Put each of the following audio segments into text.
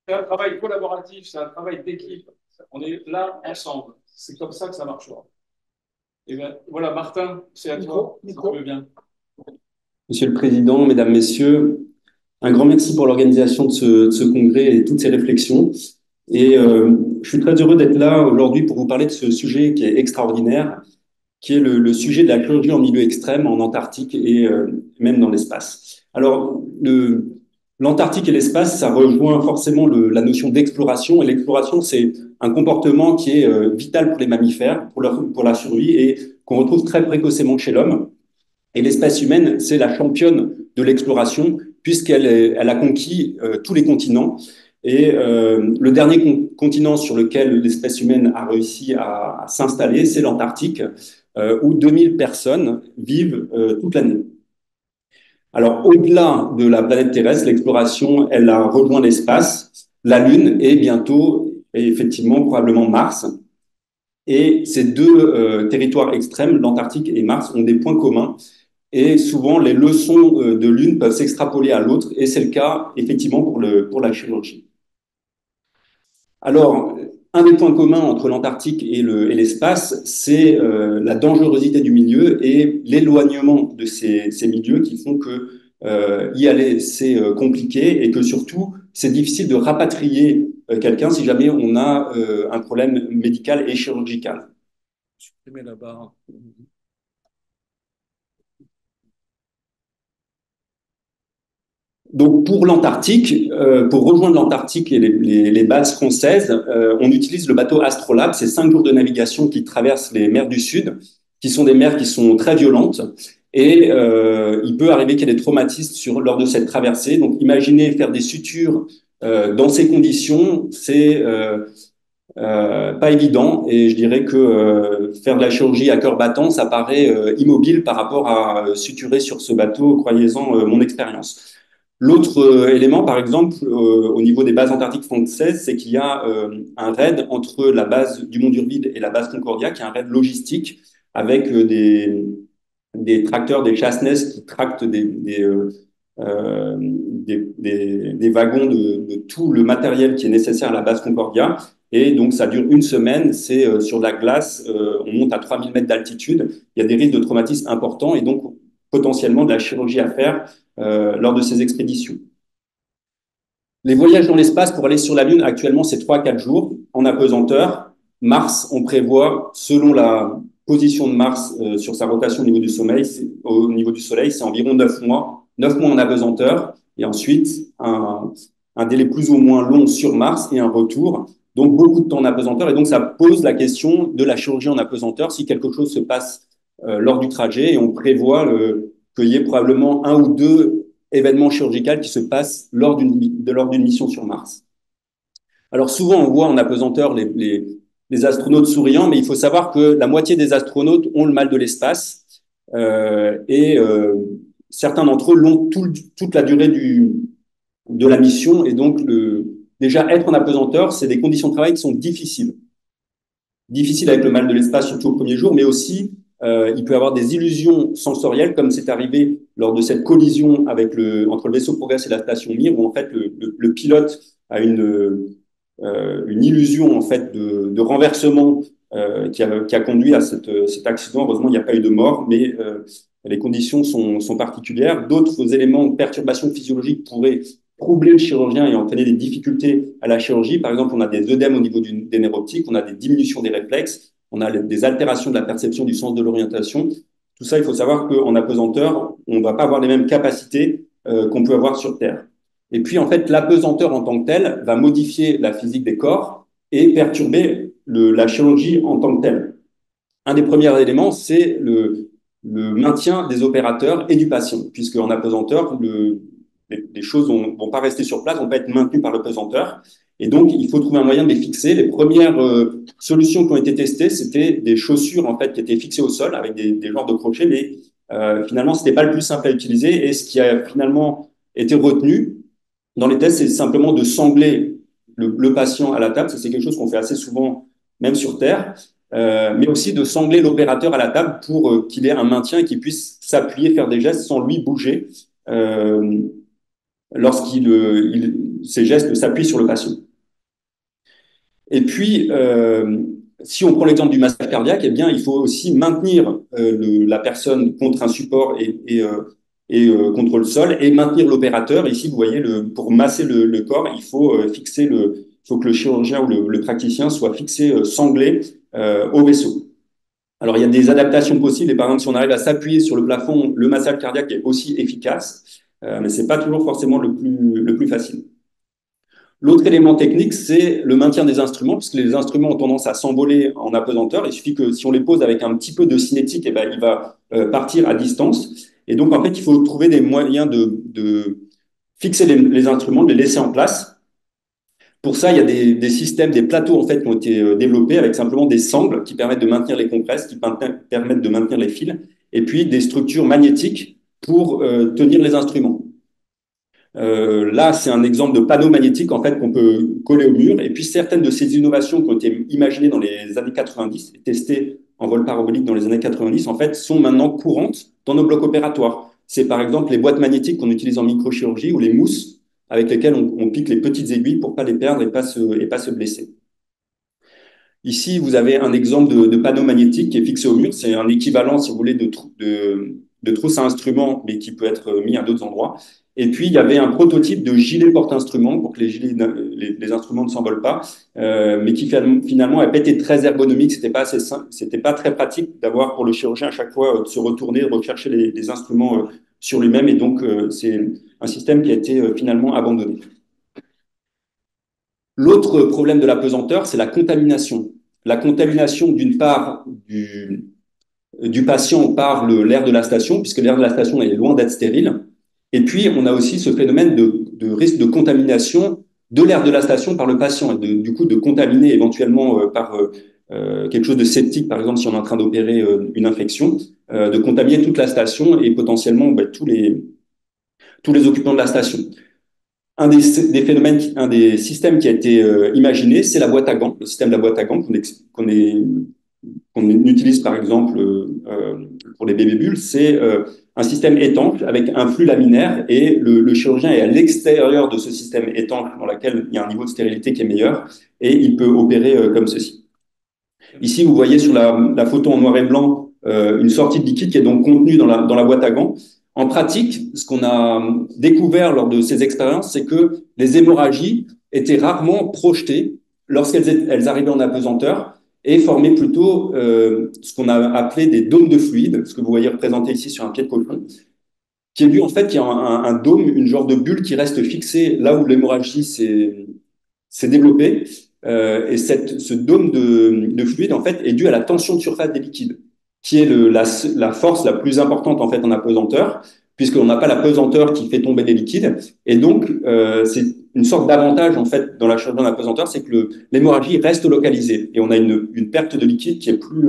C'est un travail collaboratif, c'est un travail d'équipe. On est là ensemble. C'est comme ça que ça marchera. Et bien, voilà, Martin, c'est à toi. Si tu veux bien. Monsieur le Président, Mesdames, Messieurs, un grand merci pour l'organisation de ce congrès et toutes ces réflexions. Et je suis très heureux d'être là aujourd'hui pour vous parler de ce sujet qui est extraordinaire, qui est le sujet de la plongée en milieu extrême en Antarctique et même dans l'espace. Alors, l'Antarctique et l'espace, ça rejoint forcément la notion d'exploration. Et l'exploration, c'est un comportement qui est vital pour les mammifères, pour la survie et qu'on retrouve très précocement chez l'homme. Et l'espèce humaine, c'est la championne de l'exploration, puisqu'elle a conquis tous les continents. Et le dernier continent sur lequel l'espèce humaine a réussi à s'installer, c'est l'Antarctique, où 2000 personnes vivent toute l'année. Alors, au-delà de la planète terrestre, l'exploration, elle a rejoint l'espace, la Lune et bientôt, et effectivement, probablement Mars. Et ces deux territoires extrêmes, l'Antarctique et Mars, ont des points communs. Et souvent, les leçons de l'une peuvent s'extrapoler à l'autre, et c'est le cas effectivement pour la chirurgie. Alors, un des points communs entre l'Antarctique et l'espace, c'est la dangerosité du milieu et l'éloignement de ces milieux qui font que y aller, c'est compliqué et que surtout, c'est difficile de rapatrier quelqu'un si jamais on a un problème médical et chirurgical. Supprimer la barre. Donc pour l'Antarctique, pour rejoindre l'Antarctique et les bases françaises, on utilise le bateau Astrolabe. C'est 5 jours de navigation qui traversent les mers du Sud, qui sont des mers qui sont très violentes. Et il peut arriver qu'il y ait des traumatismes lors de cette traversée. Donc imaginez faire des sutures dans ces conditions, c'est pas évident. Et je dirais que faire de la chirurgie à cœur battant, ça paraît immobile par rapport à suturer sur ce bateau, croyez-en mon expérience. L'autre élément, par exemple, au niveau des bases antarctiques françaises, c'est qu'il y a un raid entre la base du Mont Durville et la base Concordia, qui est un raid logistique avec des tracteurs, des chasse-neige qui tractent des wagons de tout le matériel qui est nécessaire à la base Concordia. Et donc, ça dure une semaine. C'est sur de la glace. On monte à 3000 mètres d'altitude. Il y a des risques de traumatisme importants et donc potentiellement de la chirurgie à faire lors de ces expéditions. Les voyages dans l'espace pour aller sur la Lune, actuellement, c'est 3 à 4 jours en apesanteur. Mars, on prévoit, selon la position de Mars sur sa rotation au niveau du Soleil, c'est environ 9 mois. 9 mois en apesanteur et ensuite un délai plus ou moins long sur Mars et un retour. Donc, beaucoup de temps en apesanteur. Et donc, ça pose la question de la chirurgie en apesanteur si quelque chose se passe lors du trajet. Et on prévoit qu'il y ait probablement un ou deux événements chirurgicaux qui se passent lors d'une mission sur Mars. Alors souvent, on voit en apesanteur les astronautes souriants, mais il faut savoir que la moitié des astronautes ont le mal de l'espace et certains d'entre eux l'ont toute la durée de la mission. Et donc, déjà, être en apesanteur, c'est des conditions de travail qui sont difficiles. Difficiles avec le mal de l'espace, surtout au premier jour, mais aussi il peut y avoir des illusions sensorielles, comme c'est arrivé lors de cette collision entre le vaisseau Progress et la station Mir, où en fait le pilote a une illusion en fait de renversement qui a conduit à cet accident. Heureusement, il n'y a pas eu de mort, mais les conditions sont particulières. D'autres éléments de perturbation physiologique pourraient troubler le chirurgien et entraîner des difficultés à la chirurgie. Par exemple, on a des œdèmes au niveau des nerfs optiques, on a des diminutions des réflexes, on a des altérations de la perception du sens de l'orientation. Tout ça, il faut savoir qu'en apesanteur, on ne va pas avoir les mêmes capacités qu'on peut avoir sur Terre. Et puis, en fait, l'apesanteur en tant que telle va modifier la physique des corps et perturber la chirurgie en tant que telle. Un des premiers éléments, c'est le maintien des opérateurs et du patient, puisque en apesanteur, les choses ne vont pas rester sur place, vont pas être maintenues par le pesanteur. Et donc, il faut trouver un moyen de les fixer. Les premières solutions qui ont été testées, c'était des chaussures en fait qui étaient fixées au sol avec des genres de crochets, mais finalement, ce n'était pas le plus simple à utiliser. Et ce qui a finalement été retenu dans les tests, c'est simplement de sangler le patient à la table. Ça, c'est quelque chose qu'on fait assez souvent, même sur Terre, mais aussi de sangler l'opérateur à la table pour qu'il ait un maintien et qu'il puisse s'appuyer, faire des gestes sans lui bouger. Euh, ces gestes s'appuient sur le patient. Et puis, si on prend l'exemple du massage cardiaque, eh bien, il faut aussi maintenir la personne contre un support contre le sol et maintenir l'opérateur. Ici, vous voyez, pour masser le corps, il faut il faut que le chirurgien ou le praticien soit fixé, sanglé au vaisseau. Alors, il y a des adaptations possibles. Et par exemple, si on arrive à s'appuyer sur le plafond, le massage cardiaque est aussi efficace, mais c'est pas toujours forcément le plus facile. L'autre élément technique, c'est le maintien des instruments, puisque les instruments ont tendance à s'envoler en apesanteur. Il suffit que si on les pose avec un petit peu de cinétique, eh ben, il va partir à distance. Et donc, en fait, il faut trouver des moyens de fixer les instruments, de les laisser en place. Pour ça, il y a des systèmes, des plateaux en fait, qui ont été développés avec simplement des sangles qui permettent de maintenir les compresses, qui permettent de maintenir les fils, et puis des structures magnétiques pour tenir les instruments. Là, c'est un exemple de panneau magnétique en fait qu'on peut coller au mur. Et puis certaines de ces innovations qui ont été imaginées dans les années 90 et testées en vol parabolique dans les années 90, en fait, sont maintenant courantes dans nos blocs opératoires. C'est par exemple les boîtes magnétiques qu'on utilise en microchirurgie ou les mousses avec lesquelles on pique les petites aiguilles pour pas les perdre et pas se blesser. Ici, vous avez un exemple de panneau magnétique qui est fixé au mur. C'est un équivalent, si vous voulez, de trousse à instruments, mais qui peut être mis à d'autres endroits. Et puis, il y avait un prototype de gilet porte-instruments pour que les instruments ne s'envolent pas, mais qui finalement n'a pas été très ergonomique. C'était pas assez simple, c'était pas très pratique d'avoir pour le chirurgien à chaque fois de se retourner, de rechercher les instruments sur lui-même. Et donc, c'est un système qui a été finalement abandonné. L'autre problème de la pesanteur, c'est la contamination. La contamination, d'une part, du patient par l'air de la station, puisque l'air de la station est loin d'être stérile. Et puis, on a aussi ce phénomène de risque de contamination de l'air de la station par le patient, et du coup, de contaminer éventuellement par quelque chose de septique, par exemple, si on est en train d'opérer une infection, de contaminer toute la station et potentiellement tous les occupants de la station. Un des systèmes qui a été imaginé, c'est la boîte à gants, le système de la boîte à gants qu'on utilise par exemple pour les bébés bulles. C'est un système étanche avec un flux laminaire et le chirurgien est à l'extérieur de ce système étanche dans lequel il y a un niveau de stérilité qui est meilleur et il peut opérer comme ceci. Ici, vous voyez sur la photo en noir et blanc une sortie de liquide qui est donc contenue dans la boîte à gants. En pratique, ce qu'on a découvert lors de ces expériences, c'est que les hémorragies étaient rarement projetées lorsqu'elles arrivaient en apesanteur et formaient plutôt ce qu'on a appelé des dômes de fluide, ce que vous voyez représenté ici sur un pied de cochon, qui est dû en fait qu'il y a un dôme, une genre de bulle qui reste fixée là où l'hémorragie s'est développée. Et ce dôme de fluide en fait est dû à la tension de surface des liquides, qui est la force la plus importante en fait en apesanteur, puisqu'on n'a pas la pesanteur qui fait tomber les liquides. Et donc, c'est une sorte d'avantage en fait dans la chirurgie en apesanteur, c'est que l'hémorragie reste localisée et on a une perte de liquide qui est plus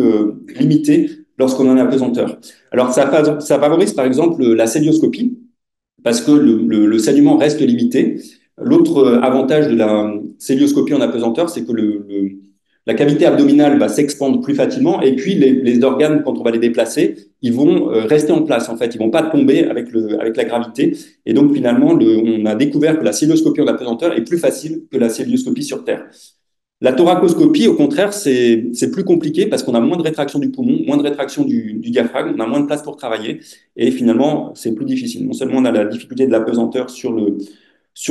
limitée lorsqu'on est en apesanteur. Alors, ça favorise par exemple la célioscopie, parce que le saignement reste limité. L'autre avantage de la célioscopie en apesanteur, c'est que la cavité abdominale va s'expandre plus facilement et puis les organes, quand on va les déplacer, ils vont rester en place en fait, ils vont pas tomber avec la gravité. Et donc finalement, on a découvert que la célioscopie en apesanteur est plus facile que la célioscopie sur Terre. La thoracoscopie, au contraire, c'est plus compliqué parce qu'on a moins de rétraction du poumon, moins de rétraction du diaphragme, on a moins de place pour travailler et finalement, c'est plus difficile. Non seulement on a la difficulté de la pesanteur sur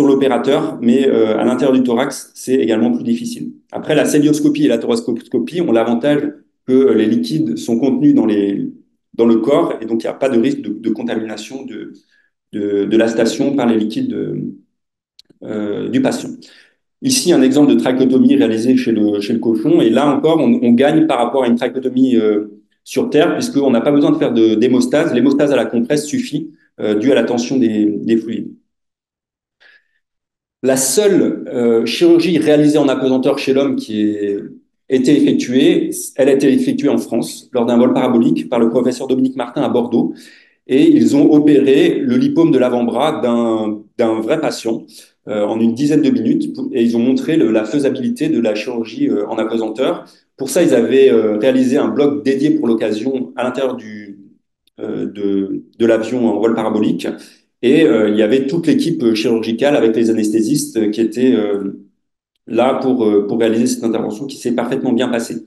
l'opérateur, mais à l'intérieur du thorax, c'est également plus difficile. Après, la célioscopie et la thoracoscopie ont l'avantage que les liquides sont contenus dans le corps et donc il n'y a pas de risque de contamination de la station par les liquides du patient. Ici, un exemple de trachéotomie réalisée chez le cochon. Et là encore, on gagne par rapport à une trachéotomie sur Terre, puisqu'on n'a pas besoin de faire d'hémostase. L'hémostase à la compresse suffit, due à la tension des fluides. La seule chirurgie réalisée en apesanteur chez l'homme qui a été effectuée, elle a été effectuée en France, lors d'un vol parabolique par le professeur Dominique Martin à Bordeaux. Et ils ont opéré le lipome de l'avant-bras d'un vrai patient en une dizaine de minutes et ils ont montré la faisabilité de la chirurgie en apesanteur. Pour ça, ils avaient réalisé un bloc dédié pour l'occasion à l'intérieur de l'avion en vol parabolique Et il y avait toute l'équipe chirurgicale avec les anesthésistes qui étaient là pour réaliser cette intervention qui s'est parfaitement bien passée.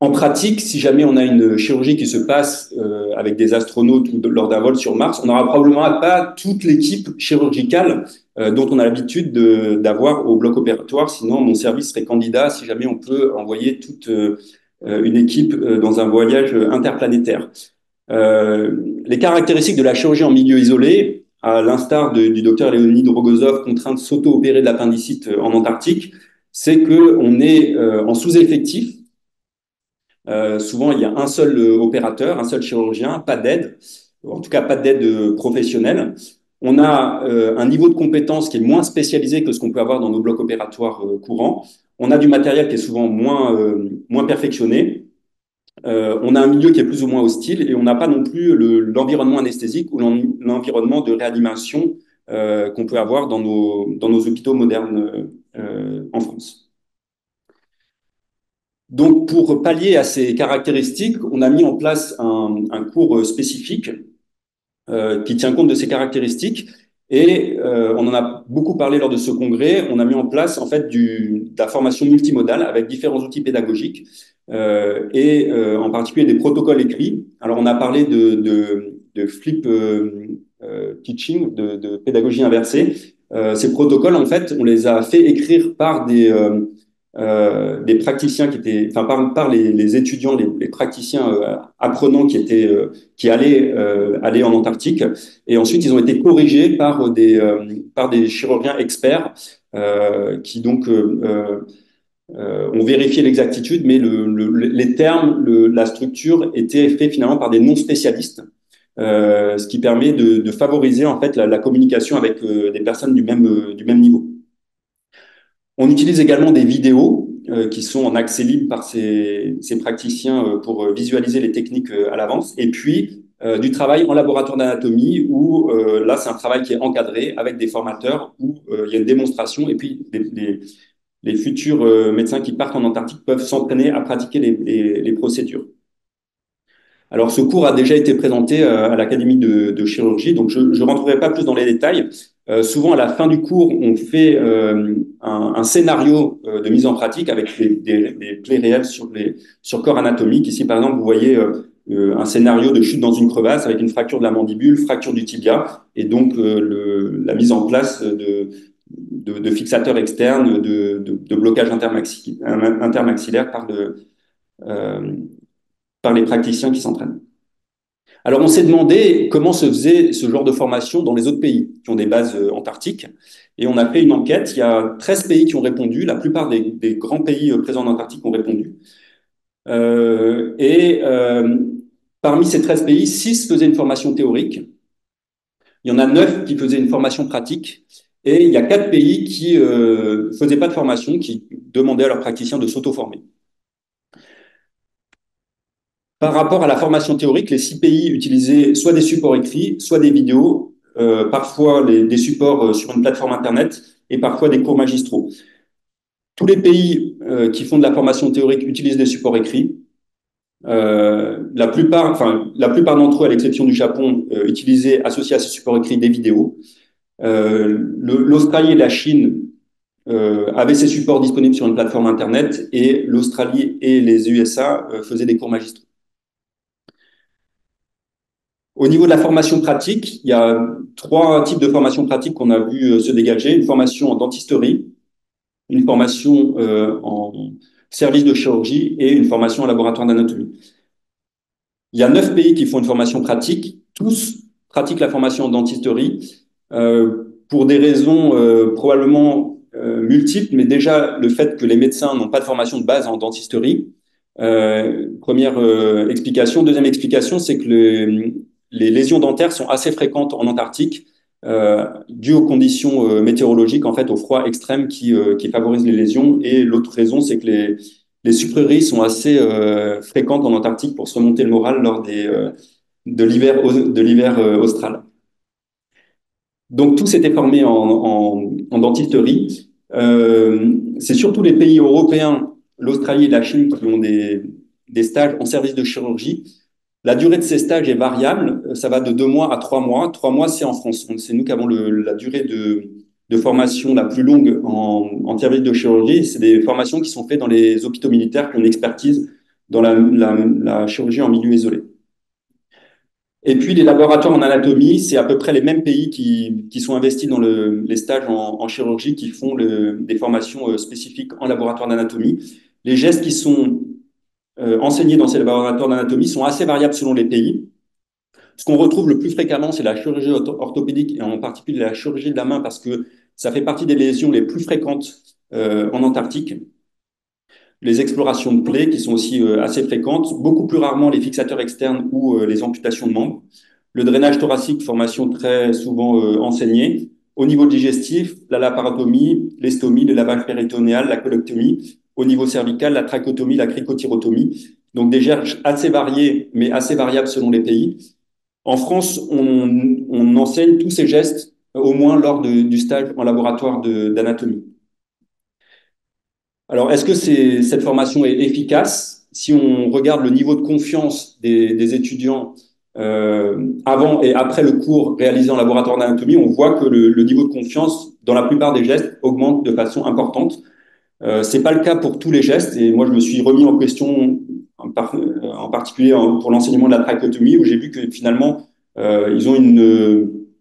En pratique, si jamais on a une chirurgie qui se passe avec des astronautes ou lors d'un vol sur Mars, on n'aura probablement pas toute l'équipe chirurgicale dont on a l'habitude d'avoir au bloc opératoire. Sinon, mon service serait candidat si jamais on peut envoyer toute une équipe dans un voyage interplanétaire. Les caractéristiques de la chirurgie en milieu isolé, à l'instar du docteur Léonid Rogozov contraint de s'auto-opérer de l'appendicite en Antarctique, c'est qu'on est en sous-effectif. Souvent, il y a un seul opérateur, un seul chirurgien, pas d'aide, en tout cas pas d'aide professionnelle. On a un niveau de compétence qui est moins spécialisé que ce qu'on peut avoir dans nos blocs opératoires courants. On a du matériel qui est souvent moins perfectionné. On a un milieu qui est plus ou moins hostile et on n'a pas non plus l'environnement anesthésique ou l'environnement de réanimation qu'on peut avoir dans nos hôpitaux modernes en France. Donc, pour pallier à ces caractéristiques, on a mis en place un cours spécifique qui tient compte de ces caractéristiques. Et on en a beaucoup parlé lors de ce congrès. On a mis en place en fait de la formation multimodale avec différents outils pédagogiques et en particulier des protocoles écrits. Alors, on a parlé de flip teaching, de pédagogie inversée. Ces protocoles, en fait, on les a fait écrire par des praticiens qui étaient, enfin par les étudiants, les praticiens apprenants qui allaient aller en Antarctique, et ensuite ils ont été corrigés par des chirurgiens experts qui donc ont vérifié l'exactitude, mais les termes, la structure étaient faits finalement par des non spécialistes. Ce qui permet de favoriser en fait la communication avec des personnes du même niveau. On utilise également des vidéos qui sont en accès libre par ces praticiens pour visualiser les techniques à l'avance. Et puis, du travail en laboratoire d'anatomie où là, c'est un travail qui est encadré avec des formateurs où il y a une démonstration et puis les futurs médecins qui partent en Antarctique peuvent s'entraîner à pratiquer les procédures. Alors, ce cours a déjà été présenté à l'Académie de chirurgie, donc je ne rentrerai pas plus dans les détails. Souvent, à la fin du cours, on fait un scénario de mise en pratique avec des plaies réelles sur corps anatomique. Ici, par exemple, vous voyez un scénario de chute dans une crevasse avec une fracture de la mandibule, fracture du tibia, et donc la mise en place de fixateurs externes, de blocage intermaxillaire par les praticiens qui s'entraînent. Alors, on s'est demandé comment se faisait ce genre de formation dans les autres pays qui ont des bases antarctiques. Et on a fait une enquête. Il y a 13 pays qui ont répondu. La plupart des grands pays présents en Antarctique ont répondu. Parmi ces 13 pays, 6 faisaient une formation théorique. Il y en a 9 qui faisaient une formation pratique. Et il y a 4 pays qui ne faisaient pas de formation, qui demandaient à leurs praticiens de s'auto-former. Par rapport à la formation théorique, les 6 pays utilisaient soit des supports écrits, soit des vidéos, parfois des supports sur une plateforme Internet et parfois des cours magistraux. Tous les pays qui font de la formation théorique utilisent des supports écrits. La plupart d'entre eux, à l'exception du Japon, utilisaient, associés à ces supports écrits, des vidéos. L'Australie et la Chine avaient ces supports disponibles sur une plateforme Internet et l'Australie et les USA faisaient des cours magistraux. Au niveau de la formation pratique, il y a 3 types de formations pratiques qu'on a vu se dégager. Une formation en dentisterie, une formation en service de chirurgie et une formation en laboratoire d'anatomie. Il y a 9 pays qui font une formation pratique. Tous pratiquent la formation en dentisterie pour des raisons probablement multiples, mais déjà le fait que les médecins n'ont pas de formation de base en dentisterie. Première explication. Deuxième explication, c'est que les lésions dentaires sont assez fréquentes en Antarctique, dues aux conditions météorologiques, en fait, au froid extrême qui favorise les lésions. Et l'autre raison, c'est que les sucreries sont assez fréquentes en Antarctique pour se remonter le moral lors de l'hiver austral. Donc, tous étaient formés en dentisterie. C'est surtout les pays européens, l'Australie et la Chine qui ont des stages en service de chirurgie. La durée de ces stages est variable. Ça va de 2 mois à 3 mois. 3 mois, c'est en France. C'est nous qui avons la durée de formation la plus longue en service de chirurgie. C'est des formations qui sont faites dans les hôpitaux militaires qui ont une expertise dans la chirurgie en milieu isolé. Et puis, les laboratoires en anatomie, c'est à peu près les mêmes pays qui sont investis dans les stages en chirurgie qui font des formations spécifiques en laboratoire d'anatomie. Les gestes qui sont enseignés dans ces laboratoires d'anatomie sont assez variables selon les pays. Ce qu'on retrouve le plus fréquemment, c'est la chirurgie orthopédique et en particulier la chirurgie de la main parce que ça fait partie des lésions les plus fréquentes en Antarctique. Les explorations de plaies qui sont aussi assez fréquentes, beaucoup plus rarement les fixateurs externes ou les amputations de membres. Le drainage thoracique, formation très souvent enseignée. Au niveau digestif, la laparotomie, l'estomie, le lavage péritonéal, la colectomie. Au niveau cervical, la trachéotomie, la cricotyrotomie. Donc des gestes assez variés, mais assez variables selon les pays. En France, on enseigne tous ces gestes au moins lors du stage en laboratoire d'anatomie. Alors, est-ce que cette formation est efficace? Si on regarde le niveau de confiance des étudiants avant et après le cours réalisé en laboratoire d'anatomie, on voit que le niveau de confiance dans la plupart des gestes augmente de façon importante. C'est pas le cas pour tous les gestes et moi je me suis remis en question en particulier pour l'enseignement de la trachéotomie où j'ai vu que finalement ils ont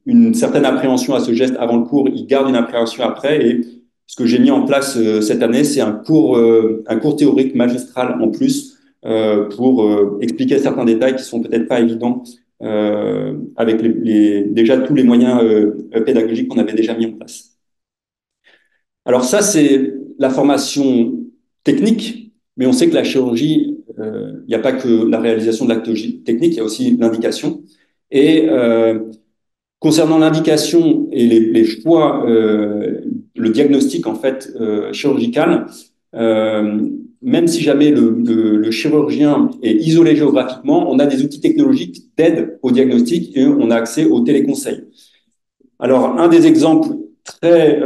une certaine appréhension à ce geste avant le cours, ils gardent une appréhension après et ce que j'ai mis en place cette année, c'est un cours théorique magistral en plus pour expliquer certains détails qui sont peut-être pas évidents avec déjà tous les moyens pédagogiques qu'on avait déjà mis en place. Alors ça, c'est la formation technique, mais on sait que la chirurgie, il n'y a pas que la réalisation de l'acte technique, il y a aussi l'indication. Et concernant l'indication et les choix, le diagnostic en fait chirurgical, même si jamais le chirurgien est isolé géographiquement, on a des outils technologiques d'aide au diagnostic et on a accès aux téléconseils. Alors, un des exemples très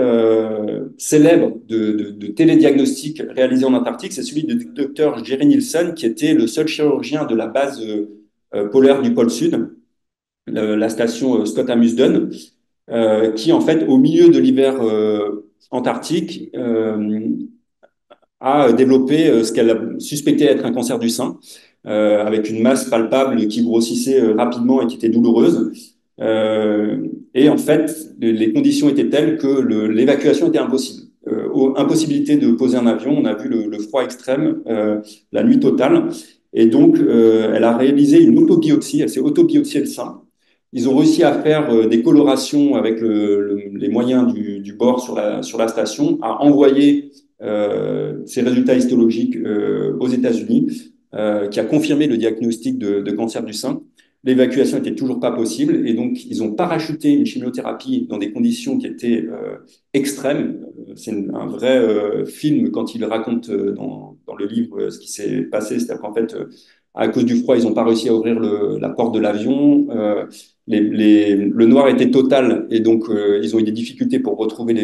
célèbre de télédiagnostic réalisé en Antarctique, c'est celui du docteur Jerry Nielsen, qui était le seul chirurgien de la base polaire du pôle Sud, la station Scott Amundsen, qui en fait, au milieu de l'hiver antarctique, a développé ce qu'elle a suspecté être un cancer du sein, avec une masse palpable qui grossissait rapidement et qui était douloureuse. Et en fait, les conditions étaient telles que l'évacuation était impossible. Impossibilité de poser un avion, on a vu le froid extrême, la nuit totale. Et donc, elle a réalisé une autobiopsie, elle s'est autobiopsiée le sein. Ils ont réussi à faire des colorations avec les moyens du bord sur la station, à envoyer ces résultats histologiques aux États-Unis, qui a confirmé le diagnostic de cancer du sein. L'évacuation n'était toujours pas possible et donc ils ont parachuté une chimiothérapie dans des conditions qui étaient extrêmes. C'est un vrai film quand il raconte dans le livre ce qui s'est passé. C'est-à-dire qu'en fait, à cause du froid, ils n'ont pas réussi à ouvrir la porte de l'avion. Le noir était total et donc ils ont eu des difficultés pour retrouver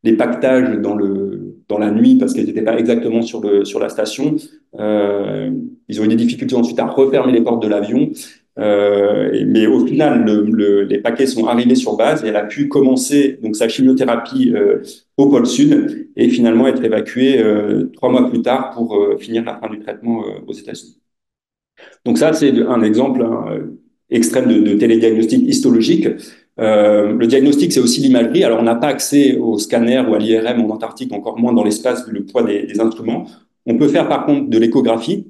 les pactages dans la nuit parce qu'elles n'étaient pas exactement sur la station. Ils ont eu des difficultés ensuite à refermer les portes de l'avion. Mais au final, les paquets sont arrivés sur base et elle a pu commencer donc sa chimiothérapie au pôle Sud et finalement être évacuée 3 mois plus tard pour finir la fin du traitement aux États-Unis. Donc ça, c'est un exemple extrême de télédiagnostic histologique. Le diagnostic, c'est aussi l'imagerie. Alors, on n'a pas accès au scanner ou à l'IRM en Antarctique, encore moins dans l'espace vu le poids des instruments. On peut faire par contre de l'échographie.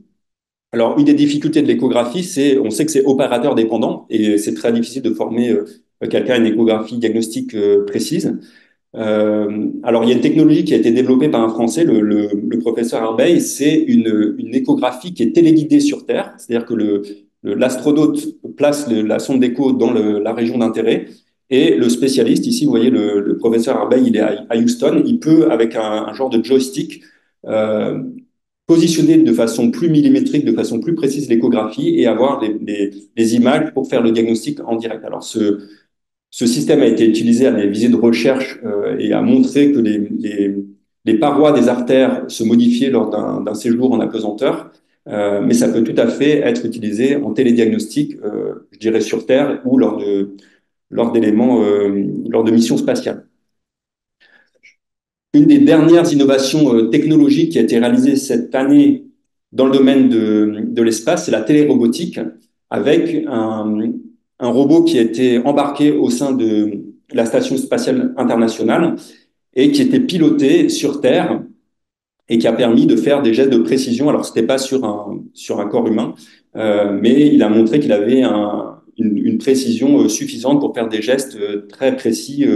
Alors, une des difficultés de l'échographie, on sait que c'est opérateur dépendant et c'est très difficile de former quelqu'un à une échographie diagnostique précise. Alors, il y a une technologie qui a été développée par un Français, le professeur Arbeil, c'est une échographie qui est téléguidée sur Terre, c'est-à-dire que l'astronaute place la sonde d'écho dans la région d'intérêt et le spécialiste, ici, vous voyez, le professeur Arbeil, il est à Houston, il peut, avec un genre de joystick, positionner de façon plus millimétrique, de façon plus précise l'échographie et avoir les images pour faire le diagnostic en direct. Alors, ce système a été utilisé à des visées de recherche et a montré que les parois des artères se modifiaient lors d'un séjour en apesanteur. mais ça peut tout à fait être utilisé en télédiagnostic, je dirais sur Terre ou lors de missions spatiales. Une des dernières innovations technologiques qui a été réalisée cette année dans le domaine de l'espace, c'est la télérobotique, avec un robot qui a été embarqué au sein de la Station spatiale internationale et qui était piloté sur Terre et qui a permis de faire des gestes de précision. Alors, ce n'était pas sur un corps humain, mais il a montré qu'il avait une précision suffisante pour faire des gestes très précis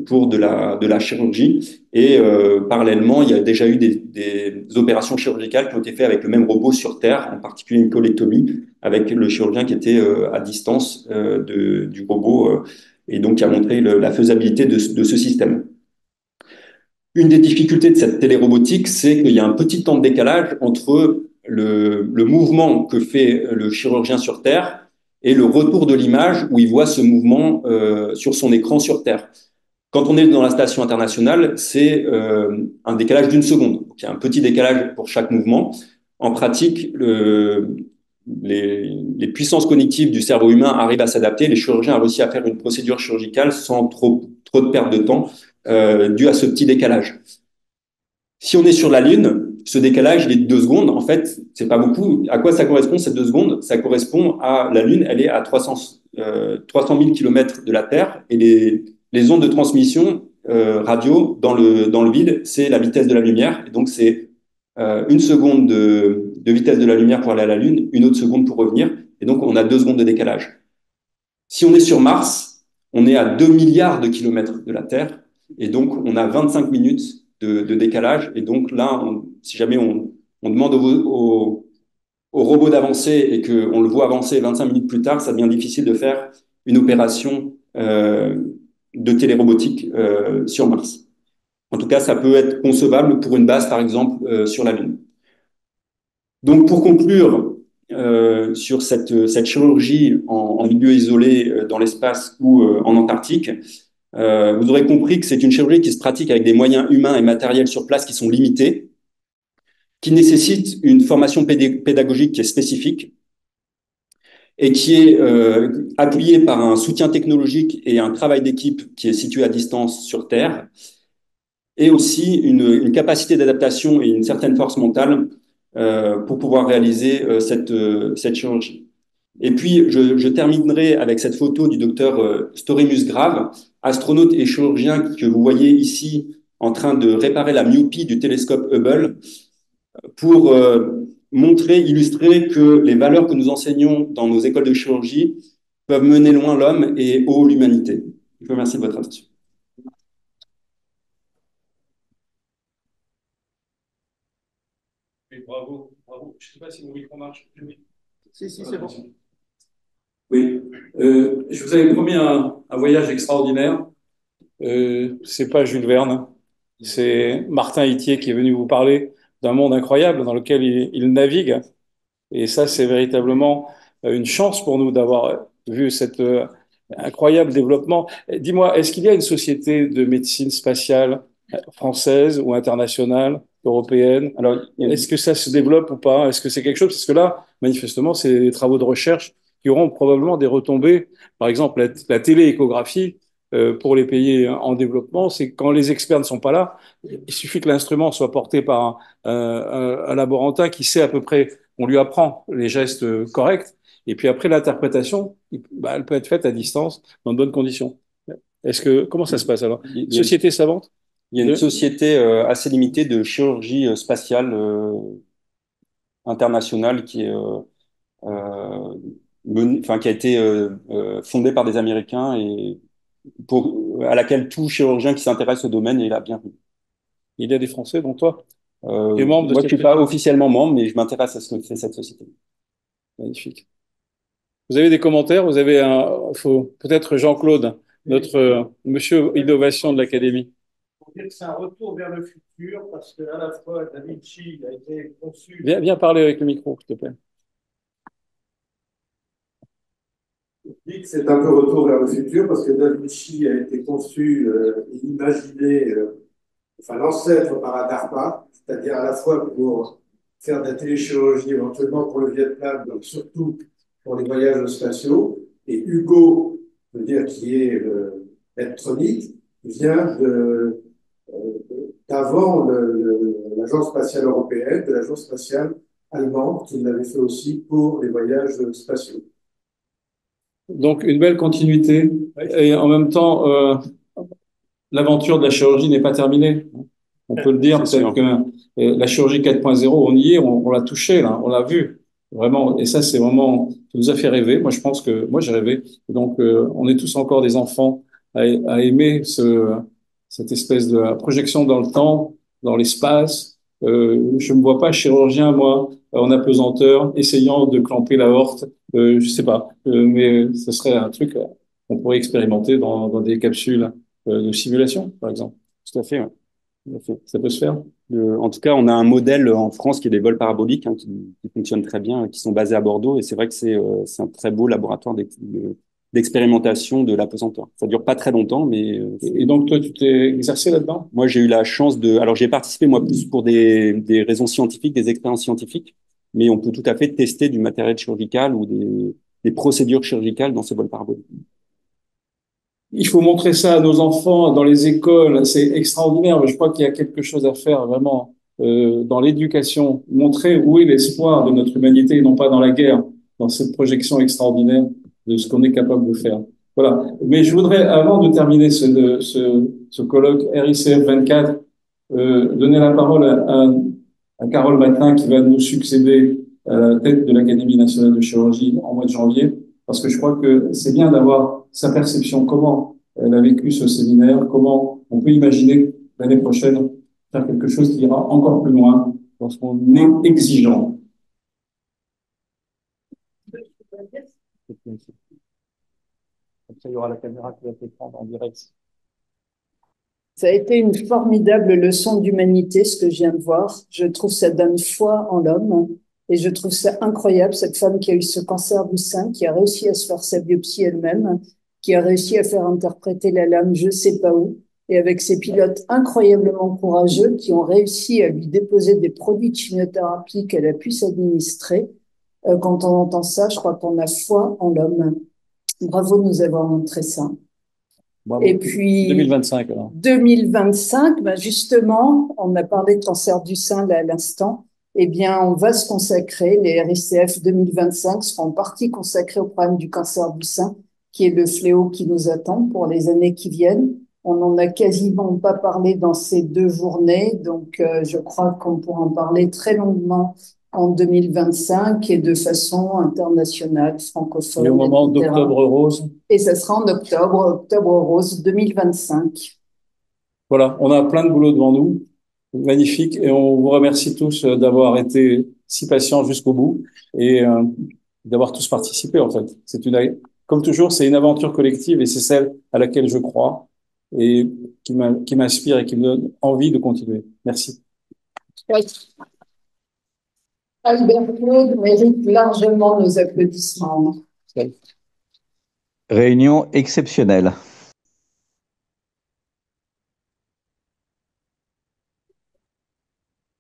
pour de la chirurgie. Et parallèlement, il y a déjà eu des opérations chirurgicales qui ont été faites avec le même robot sur Terre, en particulier une colectomie, avec le chirurgien qui était à distance du robot, et donc qui a montré la faisabilité de ce système. Une des difficultés de cette télérobotique, c'est qu'il y a un petit temps de décalage entre le mouvement que fait le chirurgien sur Terre et le retour de l'image où il voit ce mouvement sur son écran sur Terre. Quand on est dans la station internationale, c'est un décalage d'une seconde. Donc, il y a un petit décalage pour chaque mouvement. En pratique, les puissances cognitives du cerveau humain arrivent à s'adapter. Les chirurgiens ont réussi à faire une procédure chirurgicale sans trop de perte de temps dû à ce petit décalage. Si on est sur la Lune, ce décalage, il est de 2 secondes. En fait, c'est pas beaucoup. À quoi ça correspond, ces 2 secondes? Ça correspond à la Lune, elle est à 300 000 km de la Terre, et les ondes de transmission radio dans le vide, c'est la vitesse de la lumière. Et donc, c'est 1 seconde de vitesse de la lumière pour aller à la Lune, 1 autre seconde pour revenir. Et donc, on a 2 secondes de décalage. Si on est sur Mars, on est à 2 milliards de kilomètres de la Terre. Et donc, on a 25 minutes de décalage. Et donc là, si jamais on demande au robot d'avancer et qu'on le voit avancer 25 minutes plus tard, ça devient difficile de faire une opération de télérobotique sur Mars. En tout cas, ça peut être concevable pour une base, par exemple, sur la Lune. Donc, pour conclure sur cette chirurgie en milieu isolé dans l'espace ou en Antarctique, vous aurez compris que c'est une chirurgie qui se pratique avec des moyens humains et matériels sur place qui sont limités, qui nécessite une formation pédagogique qui est spécifique et qui est appuyée par un soutien technologique et un travail d'équipe qui est situé à distance sur Terre, et aussi une capacité d'adaptation et une certaine force mentale pour pouvoir réaliser cette chirurgie. Et puis, je terminerai avec cette photo du docteur Story Musgrave, astronaute et chirurgien que vous voyez ici en train de réparer la myopie du télescope Hubble pour montrer, illustrer que les valeurs que nous enseignons dans nos écoles de chirurgie peuvent mener loin l'homme et haut l'humanité. Je vous remercie de votre attention. Oui, bravo, bravo. Je ne sais pas si mon micro marche. Si, c'est bon. Oui, je vous avais promis un voyage extraordinaire. C'est pas Jules Verne, c'est Martin Hittier qui est venu vous parler d'un monde incroyable dans lequel il navigue. Et ça, c'est véritablement une chance pour nous d'avoir vu cet incroyable développement. Dis-moi, est-ce qu'il y a une société de médecine spatiale française ou internationale, européenne? Alors, est-ce que ça se développe ou pas? Est-ce que c'est quelque chose? Parce que là, manifestement, c'est des travaux de recherche qui auront probablement des retombées. Par exemple, la télééchographie, pour les pays en développement, c'est quand les experts ne sont pas là, il suffit que l'instrument soit porté par un laborantin qui sait à peu près, on lui apprend les gestes corrects, et puis après l'interprétation, elle peut être faite à distance, dans de bonnes conditions. Comment ça se passe alors? Société savante? Il y a une société assez limitée de chirurgie spatiale internationale qui est qui a été fondée par des Américains et à laquelle tout chirurgien qui s'intéresse au domaine est la bienvenue. Il y a des Français, dont toi? Tu es membre de moi, je ne suis pas officiellement membre, mais je m'intéresse à ce que fait cette société. Magnifique. Vous avez des commentaires? Vous avez peut-être Jean-Claude, notre monsieur innovation de l'Académie. Pour dire que c'est un retour vers le futur, parce qu'à la fois Da Vinci a été conçu. Viens parler avec le micro, s'il te plaît. Je dis que c'est un peu retour vers le futur, parce que Da Vinci a été conçu et imaginé, enfin l'ancêtre par la DARPA, c'est-à-dire à la fois pour faire de la téléchirurgie éventuellement pour le Vietnam, donc surtout pour les voyages spatiaux. Et Hugo, je veux dire, qui est électronique, vient d'avant l'Agence spatiale européenne, de l'Agence spatiale allemande, qui l'avait fait aussi pour les voyages spatiaux. Donc, une belle continuité. Et en même temps, l'aventure de la chirurgie n'est pas terminée. On peut le dire, peut-être que la chirurgie 4.0, on y est, on l'a touché, là, on l'a vu. Vraiment. Et ça, c'est vraiment, ça nous a fait rêver. Moi, je pense que, moi, j'ai rêvé. Donc, on est tous encore des enfants à aimer cette espèce de projection dans le temps, dans l'espace. Je me vois pas chirurgien, moi, en apesanteur, essayant de clamper l'aorte. Je sais pas. Mais ce serait un truc qu'on pourrait expérimenter dans des capsules de simulation, par exemple. Tout à fait, ouais. Tout à fait. Ça peut se faire. En tout cas, on a un modèle en France qui est des vols paraboliques qui fonctionnent très bien, qui sont basés à Bordeaux. Et c'est vrai que c'est un très beau laboratoire d'expérimentation de l'apesanteur. Ça dure pas très longtemps, mais Et donc, toi, tu t'es exercé là-dedans? moi, j'ai eu la chance de. Alors, j'ai participé moi plus pour des raisons scientifiques, des expériences scientifiques, mais on peut tout à fait tester du matériel chirurgical ou des procédures chirurgicales dans ces vols paraboliques. Il faut montrer ça à nos enfants dans les écoles. C'est extraordinaire. Je crois qu'il y a quelque chose à faire vraiment dans l'éducation. Montrer où est l'espoir de notre humanité et non pas dans la guerre, dans cette projection extraordinaire de ce qu'on est capable de faire. Voilà. Mais je voudrais, avant de terminer ce colloque RICF 24, donner la parole à Carole Matin qui va nous succéder à la tête de l'Académie nationale de chirurgie en mois de janvier, parce que je crois que c'est bien d'avoir sa perception, comment elle a vécu ce séminaire, comment on peut imaginer l'année prochaine faire quelque chose qui ira encore plus loin lorsqu'on est exigeant. Après, il y aura la caméra qui va te prendre en direct. Ça a été une formidable leçon d'humanité, ce que je viens de voir. Je trouve que ça donne foi en l'homme. Et je trouve ça incroyable, cette femme qui a eu ce cancer du sein, qui a réussi à se faire sa biopsie elle-même, qui a réussi à faire interpréter la lame je sais pas où, et avec ces pilotes incroyablement courageux qui ont réussi à lui déposer des produits de chimiothérapie qu'elle a pu s'administrer. Quand on entend ça, je crois qu'on a foi en l'homme. Bravo de nous avoir montré ça. Bravo. Et puis 2025 alors. 2025, ben justement, on a parlé de cancer du sein là à l'instant. Eh bien, on va se consacrer, les RICF 2025 seront en partie consacrés au problème du cancer du sein, qui est le fléau qui nous attend pour les années qui viennent. On n'en a quasiment pas parlé dans ces 2 journées, donc je crois qu'on pourra en parler très longuement en 2025 et de façon internationale, francophone. Et au moment etc. d'Octobre Rose. Et ça sera en octobre rose 2025. Voilà, on a plein de boulot devant nous. Magnifique. Et on vous remercie tous d'avoir été si patients jusqu'au bout et d'avoir tous participé, en fait. Comme toujours, c'est une aventure collective et c'est celle à laquelle je crois et qui m'inspire et qui me donne envie de continuer. Merci. Oui. Albert Claude mérite largement nos applaudissements. Réunion exceptionnelle.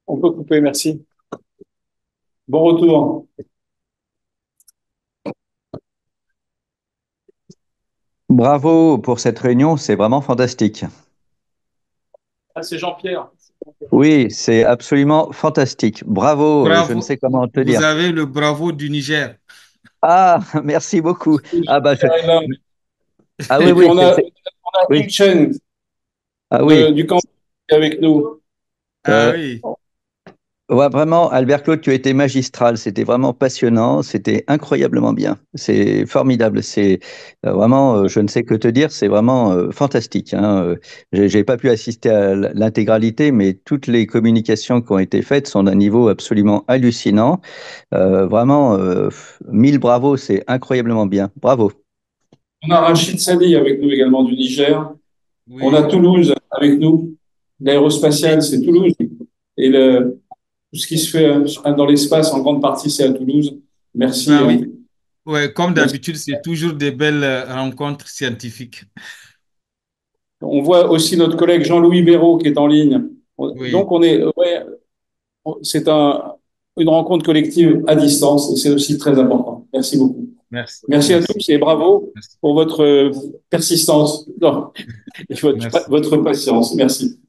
On peut couper, merci. Bon retour. Bravo pour cette réunion, c'est vraiment fantastique. Ah, c'est Jean-Pierre. Oui, c'est absolument fantastique. Bravo, Bravo. je ne sais comment te dire. Vous avez le bravo du Niger. Ah, merci beaucoup. Ah, bah, ah oui, Et puis oui, on a oui. Ilchen Ah oui. du camp avec nous. Ah oui. Ouais, vraiment, Albert Claude, tu as été magistral. C'était vraiment passionnant. C'était incroyablement bien. C'est formidable. C'est vraiment, je ne sais que te dire, c'est vraiment fantastique. Hein. J'ai pas pu assister à l'intégralité, mais toutes les communications qui ont été faites sont d'un niveau absolument hallucinant. Vraiment, 1000 bravos, c'est incroyablement bien. Bravo. On a Rachid Sadi avec nous également du Niger. Oui. On a Toulouse avec nous. L'aérospatiale, c'est Toulouse. Et tout ce qui se fait dans l'espace, en grande partie, c'est à Toulouse. Merci. Ah oui. Ouais, comme d'habitude, c'est toujours des belles rencontres scientifiques. On voit aussi notre collègue Jean-Louis Béraud qui est en ligne. Oui. Donc, c'est une rencontre collective à distance et c'est aussi très important. Merci beaucoup. Merci. Merci à Merci. tous et bravo Merci. pour votre persistance et Merci. votre patience. Merci.